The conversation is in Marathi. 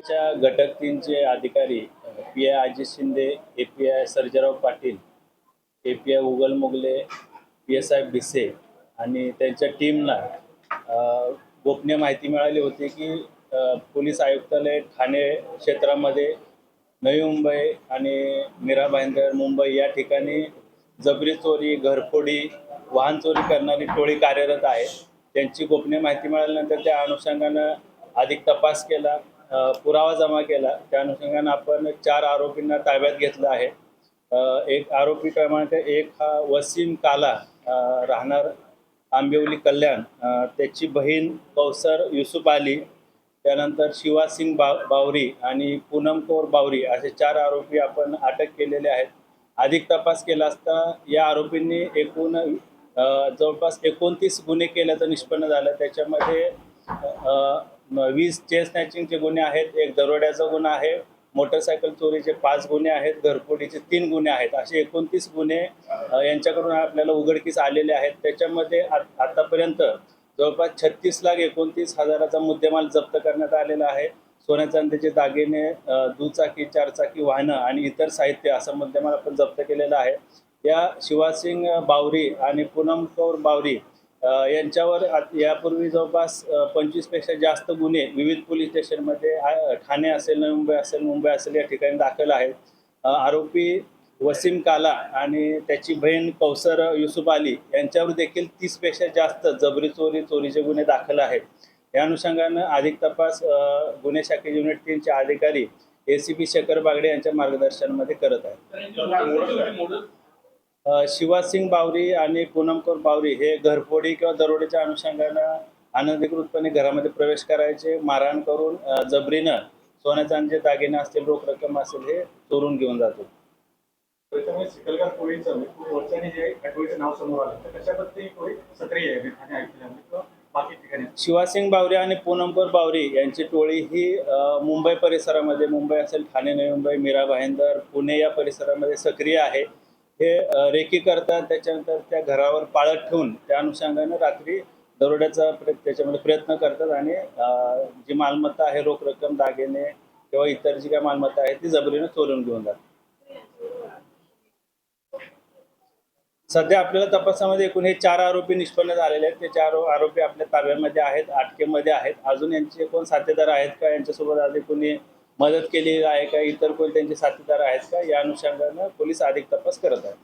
च्या घटक 3चे अधिकारी पी.आय. अजित शिंदे, ए.पी.आय. सर्जेराव पाटील, ए.पी.आय. उगल मुगले, पी.एस.आय. भिसे आणि त्यांच्या टीमला गोपनीय माहिती मिळाली होती की पोलीस आयुक्तालय ठाणे क्षेत्रामध्ये नवी मुंबई आणि मीरा भाईंदर मुंबई या ठिकाणी जबरी चोरी, घरफोडी, वाहन चोरी करणारी टोळी कार्यरत आहे. त्यांची गोपनीय माहिती मिळाल्यानंतर त्या अनुषंगानं अधिक तपास केला, पुरावा जमा केला. त्या अनुषंगानं आपण 4 आरोपींना ताब्यात घेतलं आहे. एक आरोपी क्रमांक 1 हा वसीम काला, राहणार आंबिवली कल्याण, त्याची बहीण कौसर युसुफ अली, त्यानंतर शिवासिंग बावरी आणि पूनम कौर बावरी असे 4 आरोपी आपण अटक केलेले आहेत. अधिक तपास केला असता या आरोपींनी एकूण जवळपास 29 गुन्हे केल्याचं निष्पन्न झालं. त्याच्यामध्ये 20 चेन स्नॅचिंगचे गुन्हे आहेत, 1 दरोड्याचा गुन्हा आहे, मोटरसायकल चोरीचे 5 गुन्हे आहेत, घरफोडीचे 3 गुन्हे आहेत. असे 29 गुन्हे यांच्याकडून आपल्याला उघडकीस आलेले आहेत. त्याच्यामध्ये आतापर्यंत जवळपास 36,29,000चा मुद्देमाल जप्त करण्यात आलेला आहे. सोन्या चांदीचे दागिने, दुचाकी, 4 चाकी वाहनं आणि इतर साहित्य असं मुद्देमाल आपण जप्त केलेला आहे. या शिवासिंग बावरी आणि पूनम कौर बावरी यांच्यावर यापूर्वी जवळपास 25 पेक्षा जास्त गुन्हे विविध पोलीस स्टेशनमध्ये ठाणे असेल, नवी मुंबई असेल, मुंबई असेल या ठिकाणी दाखल आहेत. आरोपी वसीम काला आणि त्याची बहीण कौसर युसुफ अली यांच्यावर देखील 30 पेक्षा जास्त जबरी चोरी, चोरीचे गुन्हे दाखल आहेत. या अनुषंगानं अधिक तपास गुन्हे शाखे युनिट 3चे अधिकारी ACP शेखर बागडे यांच्या मार्गदर्शनामध्ये करत आहेत. शिवासिंग बावरी आणि पूनम कौर बावरी हे घरफोडी किंवा दरोडेच्या अनुषंगानं अनधिकृतपणे घरामध्ये प्रवेश करायचे, मारहाण करून जबरीनं सोन्या चांदीचे दागिने असतील, रोख रक्कम असेल हे चोरून घेऊन जातो. चिखलगाव टोळीचं खूप वर्षांनी जे टोळीचं नाव समोर आलं तर कशा पद्धतीने टोळी सक्रिय आहे ठाणे ऐकल्यामध्ये बाकी ठिकाणी? शिवासिंग बावरी आणि पूनम कौर बावरी यांची टोळी ही मुंबई परिसरामध्ये, मुंबई असेल, ठाणे, नवी मुंबई, मीरा भाईंदर, पुणे या परिसरामध्ये सक्रिय आहे. हे रेकी करतात, त्याच्यानंतर त्या घरावर पाळत ठेवून त्या अनुषंगानं रात्री दरोड्याचा त्याच्यामध्ये प्रयत्न करतात आणि जी मालमत्ता आहे, रोख रक्कम, दागिने किंवा इतर जी काय मालमत्ता आहे ती जबरीनं चोरून घेऊन जातात. सध्या आपल्याला तपासामध्ये एकूण हे 4 आरोपी निष्पन्न झालेले आहेत. ते 4 आरोपी आपल्या ताब्यामध्ये आहेत, अटकेमध्ये आहेत. अजून यांचे कोण साथीदार आहेत का, यांच्यासोबत आधी कोणी मदत केली आहे का, इतर कोण त्यांचे साथीदार आहेत का, या अनुषंगानं पोलीस अधिक तपास करत आहेत.